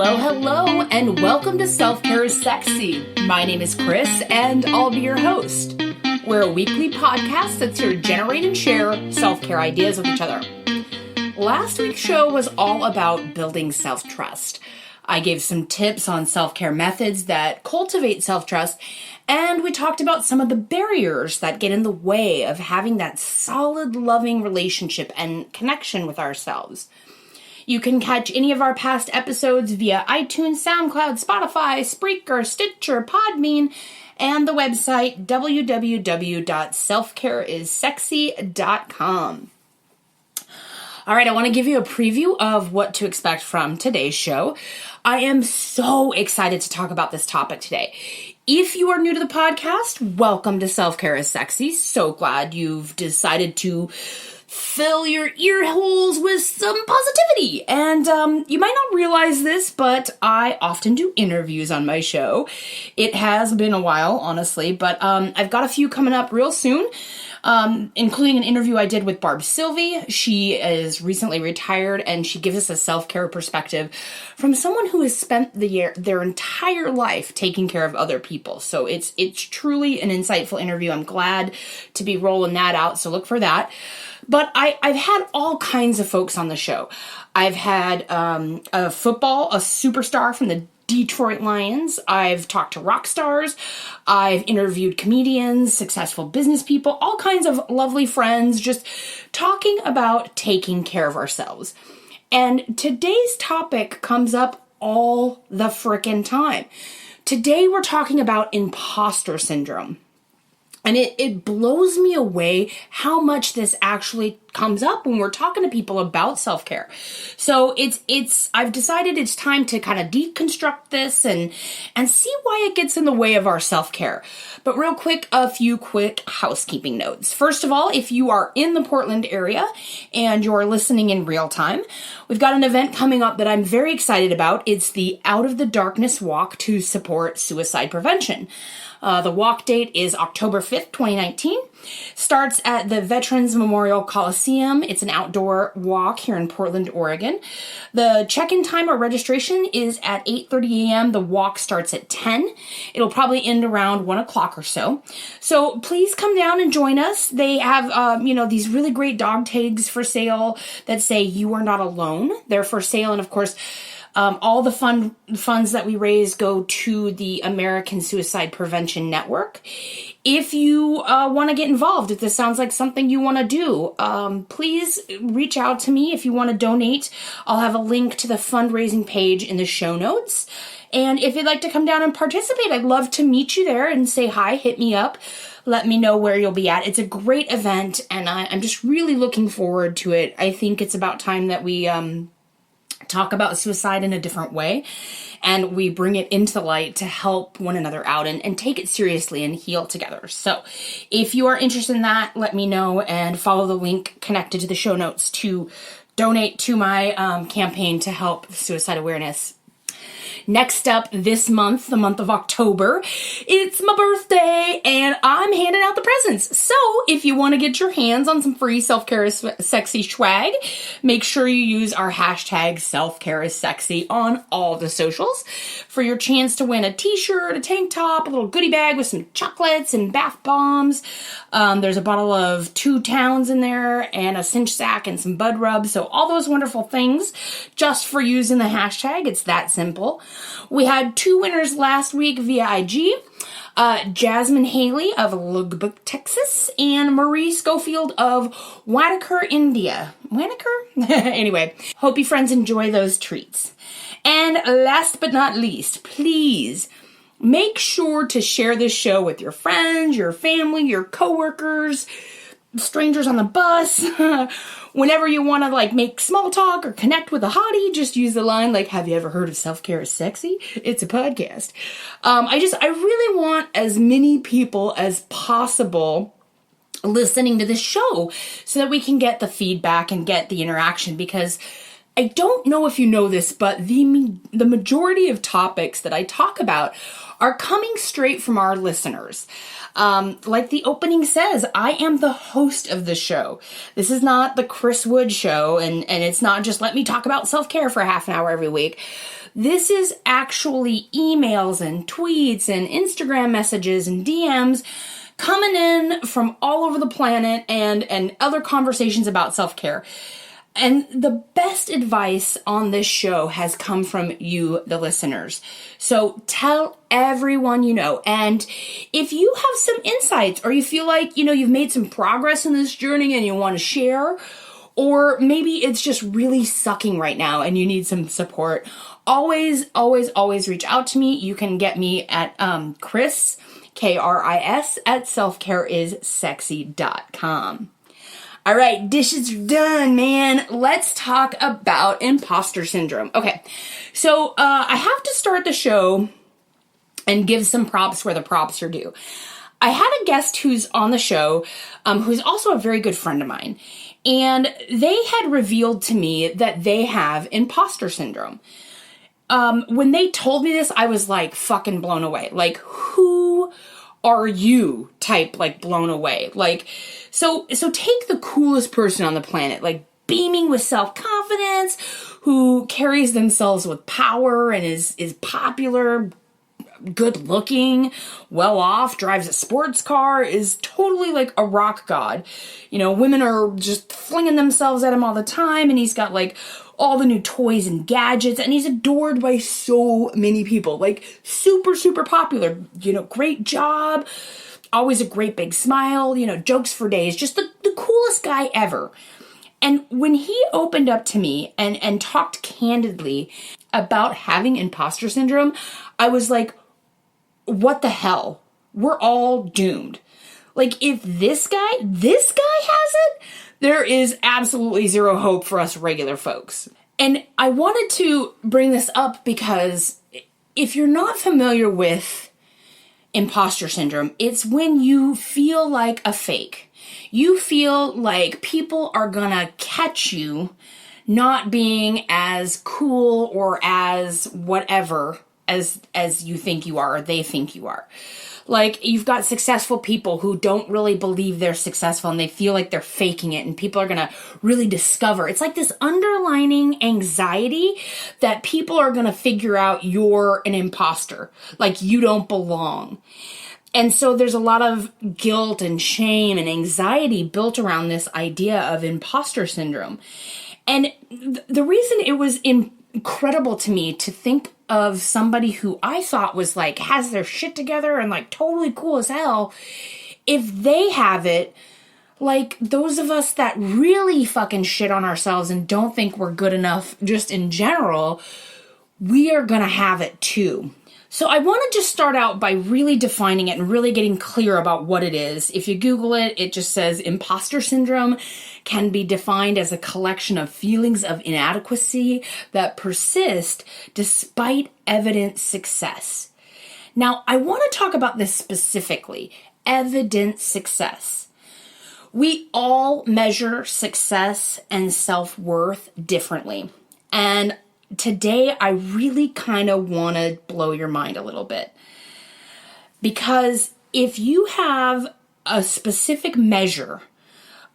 Hello, hello, and welcome to Self-Care is Sexy. My name is Chris, and I'll be your host. We're a weekly podcast that's here to generate and share self-care ideas with each other. Last week's show was all about building self-trust. I gave some tips on self-care methods that cultivate self-trust, and we talked about some of the barriers that get in the way of having that solid, loving relationship and connection with ourselves. You can catch any of our past episodes via iTunes, SoundCloud, Spotify, Spreaker, Stitcher, Podbean, and the website www.selfcareissexy.com. All right, I want to give you a preview of what to expect from today's show. I am so excited to talk about this topic today. If you are new to the podcast, welcome to Self-Care is Sexy. So glad you've decided to fill your ear holes with some positivity. And you might not realize this, but I often do interviews on my show. It has been a while, honestly, but I've got a few coming up real soon, including an interview I did with Barb Sylvie. She is recently retired, and she gives us a self-care perspective from someone who has spent their entire life taking care of other people. So it's truly an insightful interview. I'm glad to be rolling that out, so look for that. But I've had all kinds of folks on the show. I've had a superstar from the Detroit Lions. I've talked to rock stars. I've interviewed comedians, successful business people, all kinds of lovely friends, just talking about taking care of ourselves. And today's topic comes up all the frickin' time. Today we're talking about imposter syndrome. And it blows me away how much this actually comes up when we're talking to people about self-care. So I've decided it's time to kind of deconstruct this and see why it gets in the way of our self-care. But real quick, a few quick housekeeping notes. First of all, if you are in the Portland area and you're listening in real time, we've got an event coming up that I'm very excited about. It's the Out of the Darkness Walk to support suicide prevention. The walk date is October 5th, 2019. Starts at the Veterans Memorial Coliseum. It's an outdoor walk here in Portland, Oregon. The check-in time or registration is at 8:30 a.m. The walk starts at 10. It'll probably end around 1 o'clock or so. So please come down and join us. They have, these really great dog tags for sale that say you are not alone. They're for sale. And of course, all the funds that we raise go to the American Suicide Prevention Network. If you want to get involved, if this sounds like something you want to do, please reach out to me if you want to donate. I'll have a link to the fundraising page in the show notes. And if you'd like to come down and participate, I'd love to meet you there and say hi, hit me up. Let me know where you'll be at. It's a great event, and I'm just really looking forward to it. I think it's about time that we talk about suicide in a different way, and we bring it into the light to help one another out and take it seriously and heal together. So if you are interested in that, let me know and follow the link connected to the show notes to donate to my campaign to help suicide awareness. Next up this month, the month of October, it's my birthday and I'm handing out the presents. So if you want to get your hands on some free Self-Care is Sexy swag, make sure you use our hashtag Self-Care is Sexy on all the socials for your chance to win a t-shirt, a tank top, a little goodie bag with some chocolates and bath bombs. There's a bottle of 2 Towns in there and a cinch sack and some bud rubs. So all those wonderful things just for using the hashtag. It's that simple. We had 2 winners last week via IG. Jasmine Haley of Lubbock, Texas, and Marie Schofield of Wanakar, India. Wanakar? Anyway, hope you friends enjoy those treats. And last but not least, please make sure to share this show with your friends, your family, your coworkers, strangers on the bus. Whenever you want to make small talk or connect with a hottie, just use the line have you ever heard of Self-Care is Sexy? It's a podcast. I really want as many people as possible listening to this show so that we can get the feedback and get the interaction, because I don't know if you know this, but the majority of topics that I talk about are coming straight from our listeners. Like the opening says, I am the host of the show. This is not the Chris Wood show, and it's not just let me talk about self-care for half an hour every week. This is actually emails and tweets and Instagram messages and DMs coming in from all over the planet and other conversations about self-care. And the best advice on this show has come from you, the listeners. So tell everyone you know. And if you have some insights or you feel like, you've made some progress in this journey and you want to share, or maybe it's just really sucking right now and you need some support, always reach out to me. You can get me at Chris, Kris, at selfcareissexy.com. All right, dishes are done, man. Let's talk about imposter syndrome. Okay, so I have to start the show and give some props where the props are due. I had a guest who's on the show, who's also a very good friend of mine, and they had revealed to me that they have imposter syndrome. When they told me this, I was like fucking blown away. Like, who are you type, like, blown away? Like, so take the coolest person on the planet, like beaming with self-confidence, who carries themselves with power and is popular, good looking, well off, drives a sports car, is totally like a rock god. Women are just flinging themselves at him all the time, and he's got like all the new toys and gadgets, and he's adored by so many people, like super, super popular, great job, always a great big smile, jokes for days, just the coolest guy ever. And when he opened up to me and talked candidly about having imposter syndrome, I was like, what the hell? We're all doomed. Like, if this guy has it, there is absolutely zero hope for us regular folks. And I wanted to bring this up because if you're not familiar with imposter syndrome, it's when you feel like a fake. You feel like people are gonna catch you not being as cool or as whatever as you think you are or they think you are. Like, you've got successful people who don't really believe they're successful and they feel like they're faking it, and people are going to really discover. It's like this underlining anxiety that people are going to figure out you're an imposter, like you don't belong. And so there's a lot of guilt and shame and anxiety built around this idea of imposter syndrome. And the reason it was incredible to me to think of somebody who I thought was like, has their shit together and like totally cool as hell, if they have it, like those of us that really fucking shit on ourselves and don't think we're good enough just in general, we are gonna have it too. So I want to just start out by really defining it and really getting clear about what it is. If you Google it, it just says imposter syndrome can be defined as a collection of feelings of inadequacy that persist despite evident success. Now, I want to talk about this specifically, evident success. We all measure success and self-worth differently. And today, I really kind of want to blow your mind a little bit. Because if you have a specific measure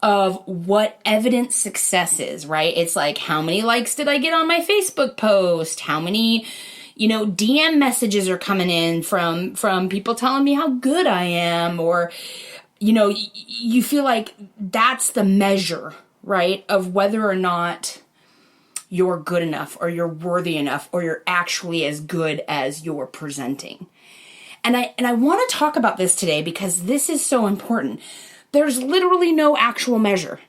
of what evident success is, right? It's like, how many likes did I get on my Facebook post? How many, DM messages are coming in from people telling me how good I am? Or, you feel like that's the measure, right? Of whether or not you're good enough or you're worthy enough or you're actually as good as you're presenting. And I want to talk about this today because this is so important. There's literally no actual measure.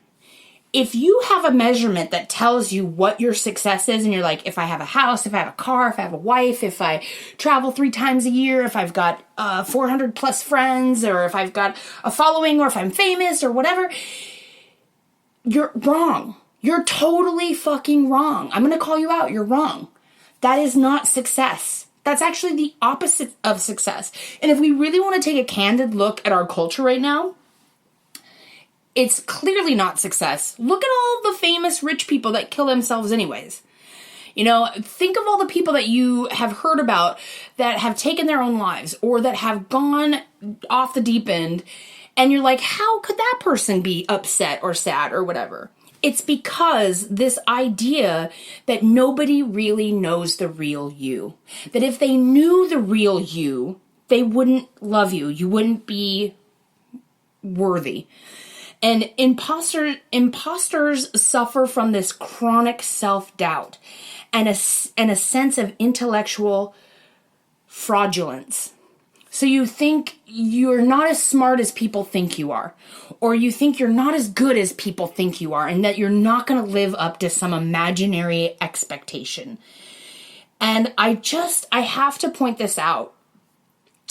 If you have a measurement that tells you what your success is, and you're like, if I have a house, if I have a car, if I have a wife, if I travel 3 times a year, if I've got 400 plus friends, or if I've got a following, or if I'm famous or whatever, you're wrong. You're totally fucking wrong. I'm going to call you out. You're wrong. That is not success. That's actually the opposite of success. And if we really want to take a candid look at our culture right now, It's clearly not success. Look at all the famous rich people that kill themselves anyways. Think of all the people that you have heard about that have taken their own lives or that have gone off the deep end. And you're like, how could that person be upset or sad or whatever? It's because this idea that nobody really knows the real you. That if they knew the real you, they wouldn't love you. You wouldn't be worthy. And imposters suffer from this chronic self-doubt and a sense of intellectual fraudulence. So you think you're not as smart as people think you are, or you think you're not as good as people think you are, and that you're not going to live up to some imaginary expectation. And I have to point this out,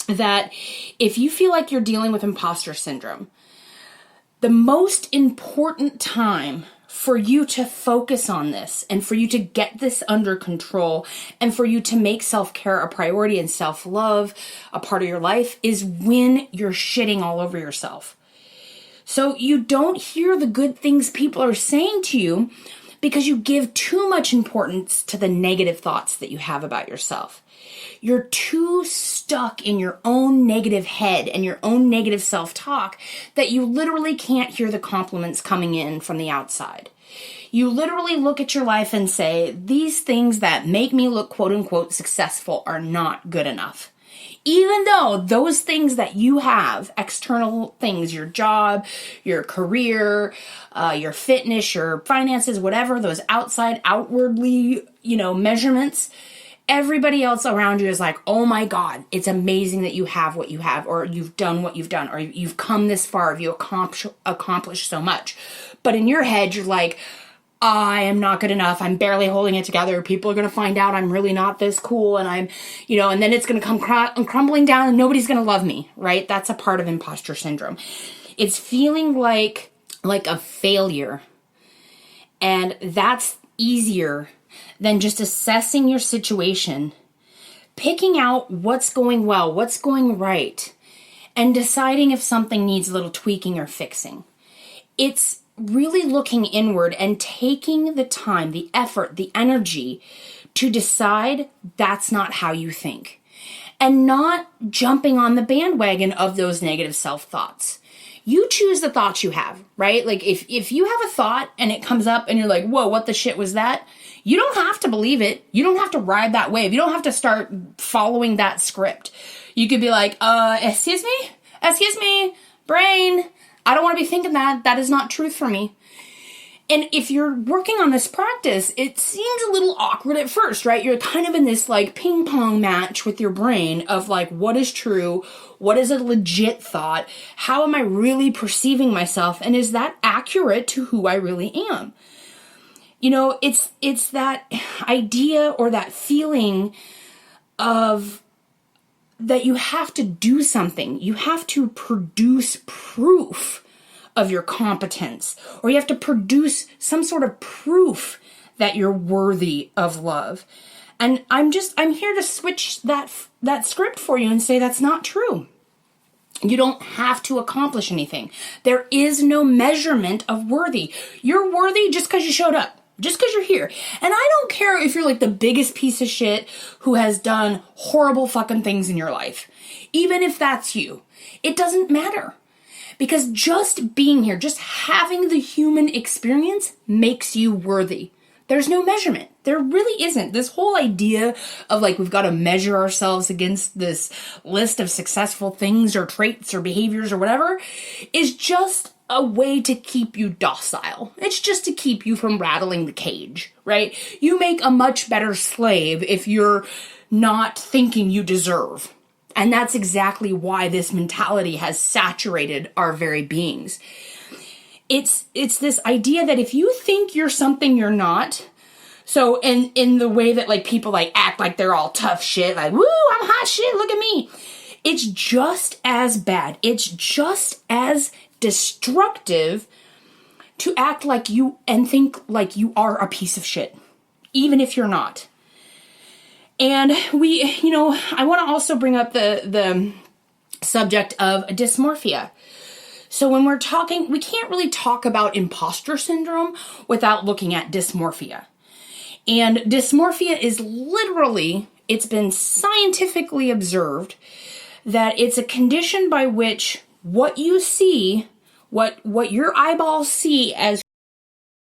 that if you feel like you're dealing with imposter syndrome, the most important time for you to focus on this and for you to get this under control and for you to make self-care a priority and self-love a part of your life is when you're shitting all over yourself. So you don't hear the good things people are saying to you because you give too much importance to the negative thoughts that you have about yourself. You're too stuck in your own negative head and your own negative self-talk that you literally can't hear the compliments coming in from the outside. You literally look at your life and say, these things that make me look quote unquote successful are not good enough. Even though those things that you have, external things, your job, your career, your fitness, your finances, whatever, those outwardly, measurements, everybody else around you is like, oh my God, it's amazing that you have what you have, or you've done what you've done, or you've come this far, you accomplished so much. But in your head, you're like, I am not good enough. I'm barely holding it together. People are going to find out I'm really not this cool. And I'm, and then it's going to come crumbling down and nobody's going to love me, right? That's a part of imposter syndrome. It's feeling like a failure. And that's easier than just assessing your situation, picking out what's going well, what's going right, and deciding if something needs a little tweaking or fixing. It's really looking inward and taking the time, the effort, the energy to decide that's not how you think, and not jumping on the bandwagon of those negative self-thoughts. You choose the thoughts you have, right? Like if you have a thought and it comes up and you're like, whoa, what the shit was that? You don't have to believe it. You don't have to ride that wave. You don't have to start following that script. You could be like, excuse me, brain, I don't want to be thinking that. That is not truth for me. And if you're working on this practice, it seems a little awkward at first, right? You're kind of in this like ping pong match with your brain of like, what is true? What is a legit thought? How am I really perceiving myself? And is that accurate to who I really am? It's that idea or that feeling of that you have to do something. You have to produce proof of your competence, or you have to produce some sort of proof that you're worthy of love. And I'm here to switch that script for you and say that's not true. You don't have to accomplish anything. There is no measurement of worthy. You're worthy just because you showed up. Just because you're here. And I don't care if you're like the biggest piece of shit who has done horrible fucking things in your life. Even if that's you. It doesn't matter. Because just being here, just having the human experience makes you worthy. There's no measurement. There really isn't. This whole idea of like we've got to measure ourselves against this list of successful things or traits or behaviors or whatever is just a way to keep you docile. It's just to keep you from rattling the cage, right? You make a much better slave if you're not thinking you deserve. And that's exactly why this mentality has saturated our very beings. It's this idea that if you think you're something you're not, so in the way that like people like act like they're all tough shit, like, woo, I'm hot shit, look at me. It's just as bad. It's just as destructive to act like you and think like you are a piece of shit, even if you're not. And I want to also bring up the subject of dysmorphia. So when we're talking, we can't really talk about imposter syndrome without looking at dysmorphia. And dysmorphia is literally, it's been scientifically observed that it's a condition by which what you see, what your eyeballs see as